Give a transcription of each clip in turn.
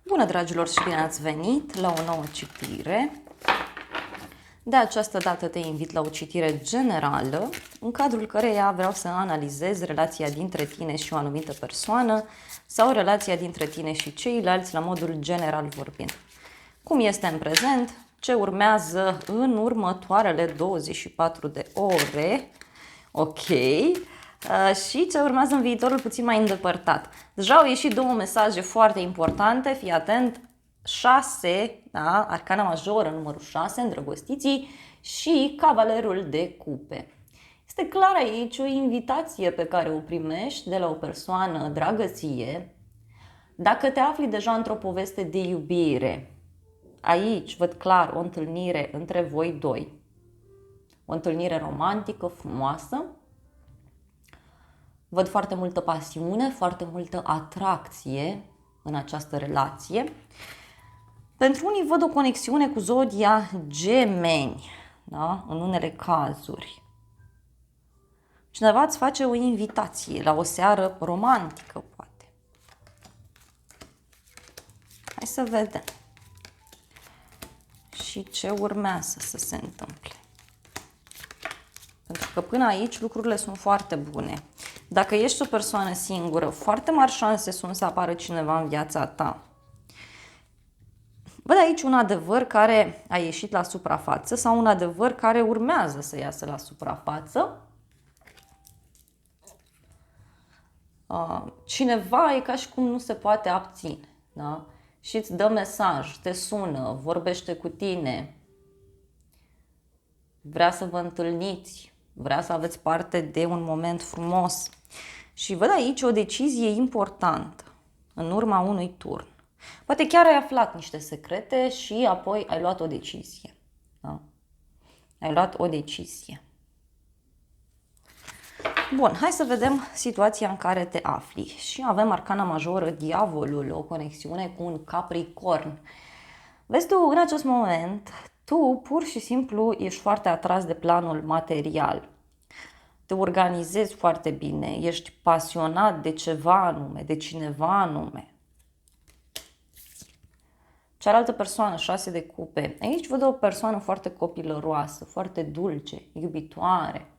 Bună, dragilor, și bine ați venit la o nouă citire. De această dată te invit la o citire generală, în cadrul căreia vreau să analizez relația dintre tine și o anumită persoană sau relația dintre tine și ceilalți la modul general vorbind. Cum este în prezent, ce urmează în următoarele 24 de ore, ok, și ce urmează în viitorul puțin mai îndepărtat. Deja au ieșit două mesaje foarte importante, fii atent, 6, da? Arcana majoră numărul 6, îndrăgostiții, și cavalerul de cupe. Este clar aici o invitație pe care o primești de la o persoană dragă ție. Dacă te afli deja într-o poveste de iubire, aici văd clar o întâlnire între voi doi, o întâlnire romantică, frumoasă. Văd foarte multă pasiune, foarte multă atracție în această relație. Pentru unii văd o conexiune cu zodia Gemeni, da? În unele cazuri. Cineva îți face o invitație la o seară romantică, poate. Hai să vedem. Și ce urmează să se întâmple. Pentru că până aici lucrurile sunt foarte bune. Dacă ești o persoană singură, foarte mari șanse sunt să apară cineva în viața ta. Văd aici un adevăr care a ieșit la suprafață sau un adevăr care urmează să iasă la suprafață. Cineva e ca și cum nu se poate abține, da? Și îți dă mesaj, te sună, vorbește cu tine, vrea să vă întâlniți, vrea să aveți parte de un moment frumos. Și văd aici o decizie importantă în urma unui turn. Poate chiar ai aflat niște secrete și apoi ai luat o decizie. Da? Ai luat o decizie. Bun, hai să vedem situația în care te afli. Și avem arcana majoră, diavolul, o conexiune cu un capricorn. Vezi tu, în acest moment, tu pur și simplu ești foarte atras de planul material. Te organizezi foarte bine, ești pasionat de ceva anume, de cineva anume. Cealaltă persoană, 6 de cupe. Aici văd o persoană foarte copilăroasă, foarte dulce, iubitoare.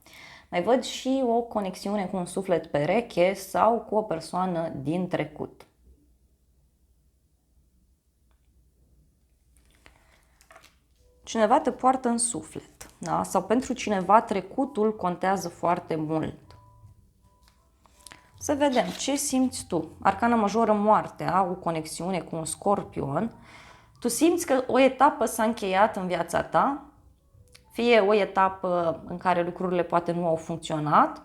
Mai văd și o conexiune cu un suflet pereche sau cu o persoană din trecut. Cineva te poartă în suflet, da? Sau pentru cineva trecutul contează foarte mult. Să vedem ce simți tu. Arcana majoră, moartea, o conexiune cu un scorpion. Tu simți că o etapă s-a încheiat în viața ta, fie o etapă în care lucrurile poate nu au funcționat.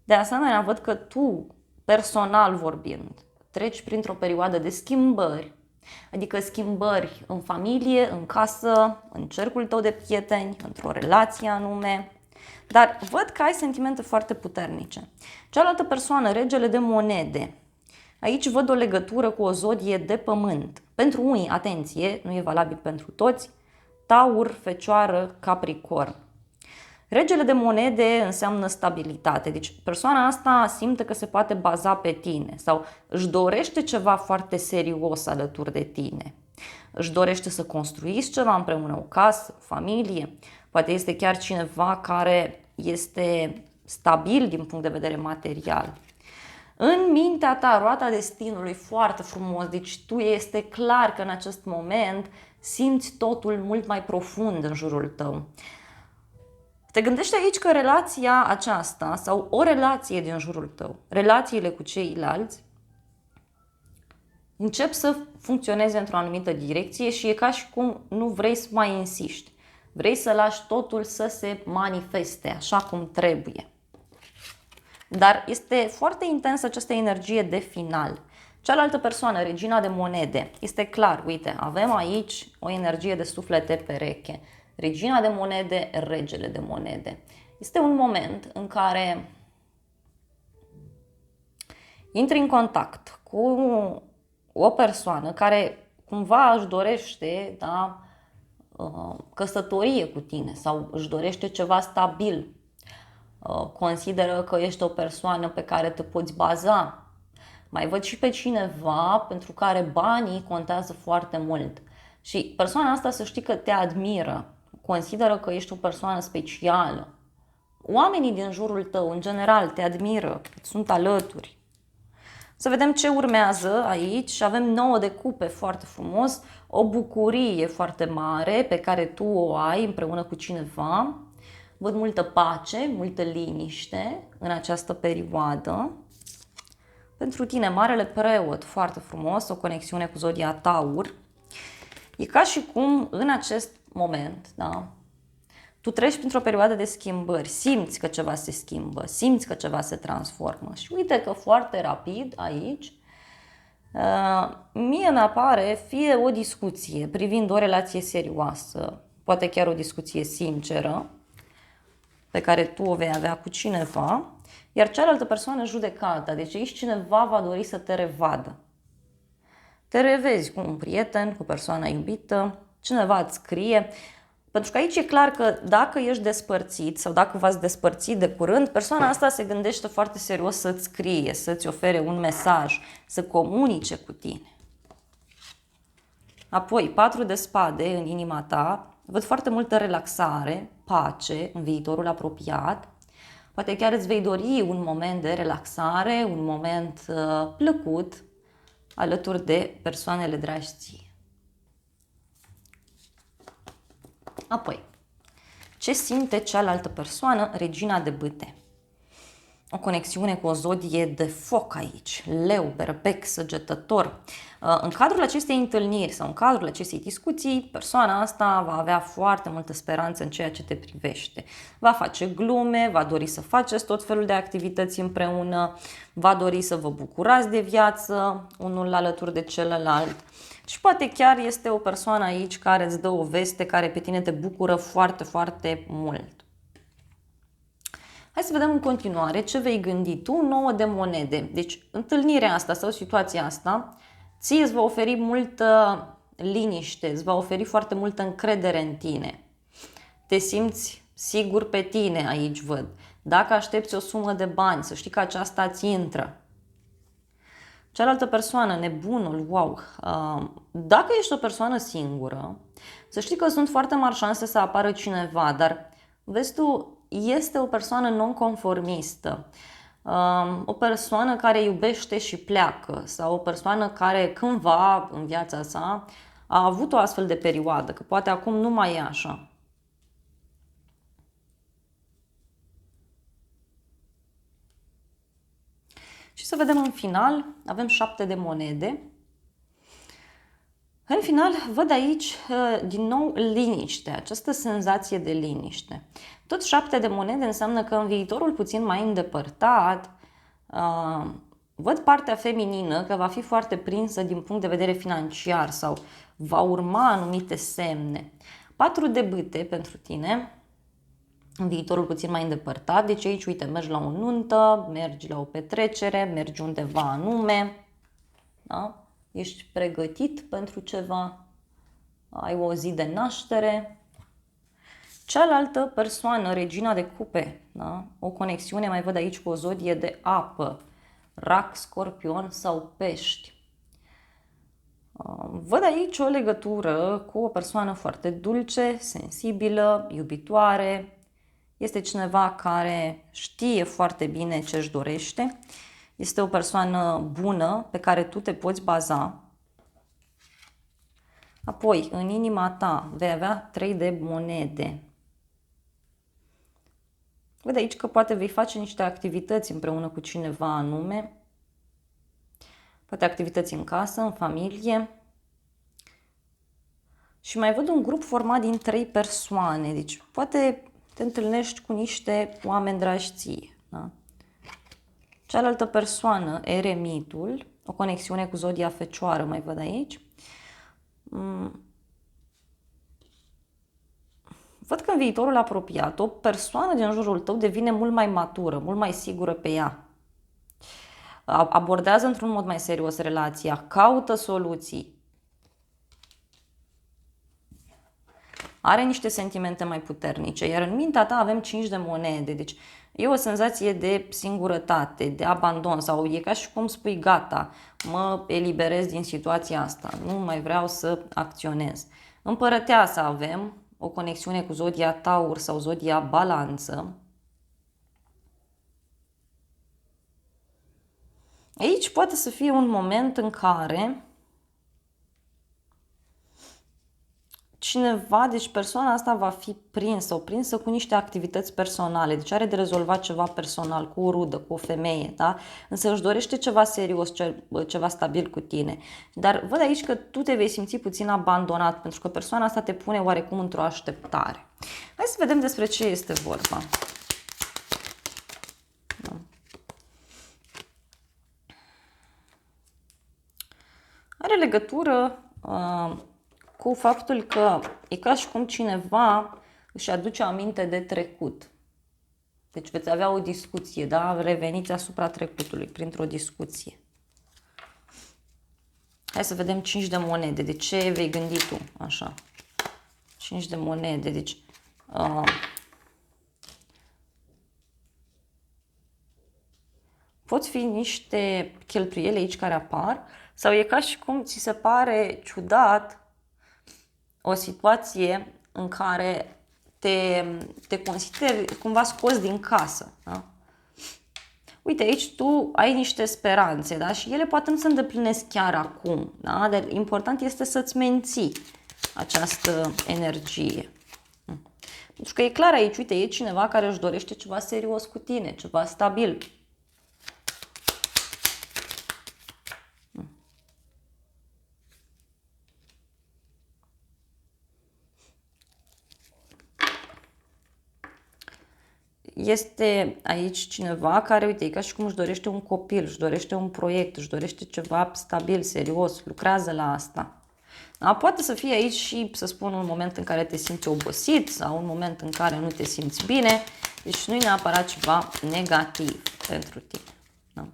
De asemenea, văd că tu, personal vorbind, treci printr-o perioadă de schimbări, adică schimbări în familie, în casă, în cercul tău de prieteni, într-o relație anume. Dar văd că ai sentimente foarte puternice. Cealaltă persoană, regele de monede. Aici văd o legătură cu o zodie de pământ. Pentru unii, atenție, nu e valabil pentru toți, Taur, Fecioară, Capricorn. Regele de monede înseamnă stabilitate, deci persoana asta simte că se poate baza pe tine sau își dorește ceva foarte serios alături de tine. Își dorește să construiți ceva împreună, o casă, o familie, poate este chiar cineva care este stabil din punct de vedere material. În mintea ta, roata destinului, foarte frumos, deci tu este clar că în acest moment simți totul mult mai profund în jurul tău. Te gândești aici că relația aceasta sau o relație din jurul tău, relațiile cu ceilalți, încep să funcționeze într-o anumită direcție și e ca și cum nu vrei să mai insiști. Vrei să lași totul să se manifeste așa cum trebuie. Dar este foarte intensă această energie de final. Cealaltă persoană, regina de monede, este clar, uite, avem aici o energie de suflete pereche. Regina de monede, regele de monede. Este un moment în care intri în contact cu o persoană care cumva își dorește, da, căsătorie cu tine sau își dorește ceva stabil. Consideră că ești o persoană pe care te poți baza. Mai văd și pe cineva pentru care banii contează foarte mult. Și persoana asta, să știi că te admiră, consideră că ești o persoană specială. Oamenii din jurul tău, în general, te admiră, sunt alături. Să vedem ce urmează aici. Avem 9 de cupe, foarte frumos, o bucurie foarte mare pe care tu o ai împreună cu cineva. Văd multă pace, multă liniște în această perioadă. Pentru tine, Marele Preot, foarte frumos, o conexiune cu zodia Taur. E ca și cum în acest moment, da, tu treci printr-o perioadă de schimbări, simți că ceva se schimbă, simți că ceva se transformă și uite că foarte rapid aici mie mi-apare fie o discuție privind o relație serioasă, poate chiar o discuție sinceră pe care tu o vei avea cu cineva, iar cealaltă persoană judecata, deci aici cineva va dori să te revadă. Te revezi cu un prieten, cu persoana iubită, cineva îți scrie. Pentru că aici e clar că dacă ești despărțit sau dacă v-ați despărțit de curând, persoana asta se gândește foarte serios să-ți scrie, să-ți ofere un mesaj, să comunice cu tine. Apoi, 4 de spade în inima ta, văd foarte multă relaxare, pace în viitorul apropiat. Poate chiar îți vei dori un moment de relaxare, un moment plăcut, alături de persoanele dragi ție. Apoi, ce simte cealaltă persoană? Regina de bâte. O conexiune cu o zodie de foc aici, leu, berbec, săgetător. În cadrul acestei întâlniri sau în cadrul acestei discuții, persoana asta va avea foarte multă speranță în ceea ce te privește. Va face glume, va dori să faceți tot felul de activități împreună, va dori să vă bucurați de viață unul alături de celălalt. Și poate chiar este o persoană aici care îți dă o veste care pe tine te bucură foarte, foarte mult. Hai să vedem în continuare ce vei gândi tu. 9 de monede. Deci întâlnirea asta sau situația asta ție îți va oferi multă liniște, îți va oferi foarte multă încredere în tine. Te simți sigur pe tine aici, văd. Dacă aștepți o sumă de bani, să știi că aceasta îți intră. Cealaltă persoană, nebunul, wow. Dacă ești o persoană singură, să știi că sunt foarte mari șanse să apară cineva, dar vezi tu, este o persoană non-conformistă, o persoană care iubește și pleacă sau o persoană care cândva în viața sa a avut o astfel de perioadă, că poate acum nu mai e așa. Și să vedem în final, avem 7 de monede. În final, văd aici din nou liniște, această senzație de liniște. Tot 7 de monede înseamnă că în viitorul puțin mai îndepărtat, văd partea feminină că va fi foarte prinsă din punct de vedere financiar sau va urma anumite semne. 4 de bâte pentru tine, în viitorul puțin mai îndepărtat, deci aici, uite, mergi la o nuntă, mergi la o petrecere, mergi undeva anume, da? Ești pregătit pentru ceva, ai o zi de naștere. Cealaltă persoană, regina de cupe, da? O conexiune, mai văd aici cu o zodie de apă, rac, scorpion sau pești. Văd aici o legătură cu o persoană foarte dulce, sensibilă, iubitoare. Este cineva care știe foarte bine ce își dorește. Este o persoană bună pe care tu te poți baza. Apoi, în inima ta vei avea 3 de monede. Văd aici că poate vei face niște activități împreună cu cineva anume. Poate activități în casă, în familie. Și mai văd un grup format din 3 persoane. Deci poate te întâlnești cu niște oameni dragi ție. Da? Cealaltă persoană, eremitul, o conexiune cu zodia Fecioară, mai văd aici. Văd că în viitorul apropiat o persoană din jurul tău devine mult mai matură, mult mai sigură pe ea. Abordează într-un mod mai serios relația, caută soluții. Are niște sentimente mai puternice, iar în mintea ta avem 5 de monede, deci E o senzație de singurătate, de abandon sau e ca și cum spui gata, mă eliberez din situația asta, nu mai vreau să acționez. Împărăteasa avem o conexiune cu zodia Taur sau zodia Balanță. Aici poate să fie un moment în care cineva, deci persoana asta va fi prinsă sau prinsă cu niște activități personale, deci are de rezolvat ceva personal cu o rudă, cu o femeie, da? Însă își dorește ceva serios, ceva stabil cu tine. Dar văd aici că tu te vei simți puțin abandonat, pentru că persoana asta te pune oarecum într-o așteptare. Hai să vedem despre ce este vorba. Da. Are legătură cu faptul că e ca și cum cineva își aduce aminte de trecut. Deci veți avea o discuție, da? Reveniți asupra trecutului printr-o discuție. Hai să vedem 5 de monede. De ce vei gândi tu? Așa. 5 de monede. Deci pot fi niște cheltuieli aici care apar sau e ca și cum ți se pare ciudat o situație în care te consideri cumva scos din casă. Da? Uite, aici tu ai niște speranțe, da? Și ele poate nu se îndeplinesc chiar acum, da? Dar important este să-ți menții această energie. Pentru că e clar aici, uite, e cineva care își dorește ceva serios cu tine, ceva stabil. Este aici cineva care, uite, e ca și cum își dorește un copil, își dorește un proiect, își dorește ceva stabil, serios, lucrează la asta. Da? Poate să fie aici și, să spun, un moment în care te simți obosit sau un moment în care nu te simți bine, deci nu e neapărat ceva negativ pentru tine. Da?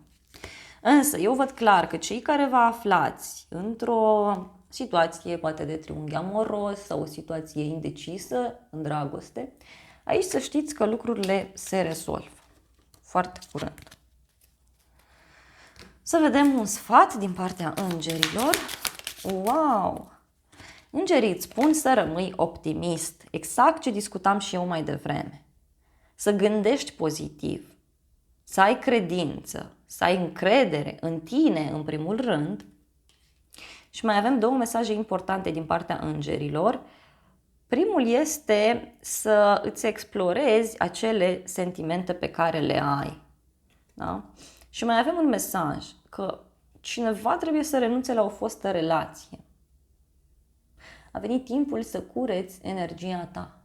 Însă, eu văd clar că cei care vă aflați într-o situație poate de triunghi amoros sau o situație indecisă în dragoste, aici să știți că lucrurile se rezolvă foarte curând. Să vedem un sfat din partea îngerilor. Wow! Îngerii îți spun să rămâi optimist, exact ce discutam și eu mai devreme. Să gândești pozitiv, să ai credință, să ai încredere în tine în primul rând. Și mai avem două mesaje importante din partea îngerilor. Primul este să îți explorezi acele sentimente pe care le ai. Da? Și mai avem un mesaj că cineva trebuie să renunțe la o fostă relație. A venit timpul să cureți energia ta.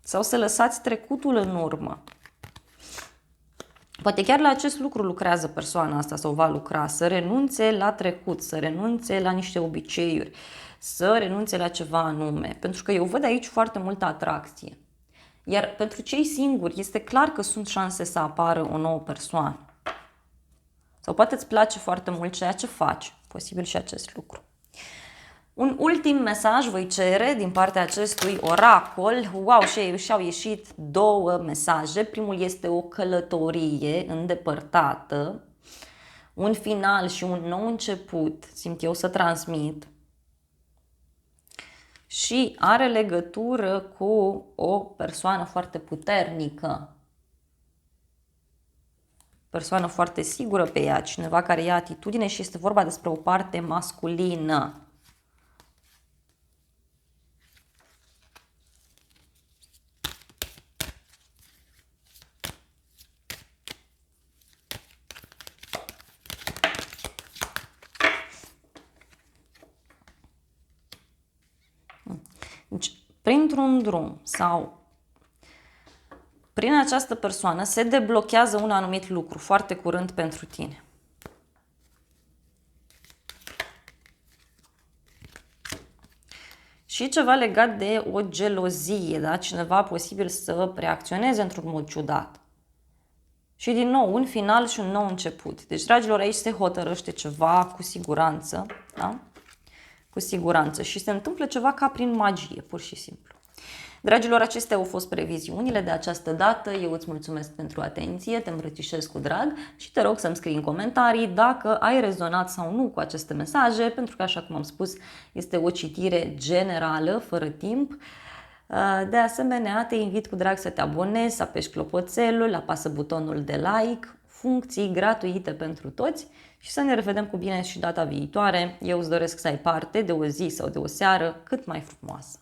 Sau să lăsați trecutul în urmă. Poate chiar la acest lucru lucrează persoana asta sau va lucra, să renunțe la trecut, să renunțe la niște obiceiuri, să renunțe la ceva anume. Pentru că eu văd aici foarte multă atracție. Iar pentru cei singuri este clar că sunt șanse să apară o nouă persoană. Sau poate îți place foarte mult ceea ce faci, posibil și acest lucru. Un ultim mesaj voi cere din partea acestui oracol. Wow, și-au ieșit două mesaje. Primul este o călătorie îndepărtată, un final și un nou început, simt eu să transmit. Și are legătură cu o persoană foarte puternică. Persoană foarte sigură pe ea, cineva care ia atitudine și este vorba despre o parte masculină. Deci, printr-un drum sau prin această persoană se deblochează un anumit lucru foarte curând pentru tine. Și ceva legat de o gelozie, da? Cineva posibil să reacționeze într-un mod ciudat. Și din nou, un final și un nou început. Deci, dragilor, aici se hotărăște ceva cu siguranță, da? Cu cu siguranță, și se întâmplă ceva ca prin magie, pur și simplu. Dragilor, acestea au fost previziunile de această dată. Eu îți mulțumesc pentru atenție, te îmbrățișez cu drag și te rog să-mi scrii în comentarii dacă ai rezonat sau nu cu aceste mesaje, pentru că, așa cum am spus, este o citire generală, fără timp. De asemenea, te invit cu drag să te abonezi, să apeși clopoțelul, apasă butonul de like, funcții gratuite pentru toți și să ne revedem cu bine și data viitoare. Eu îți doresc să ai parte de o zi sau de o seară cât mai frumoasă.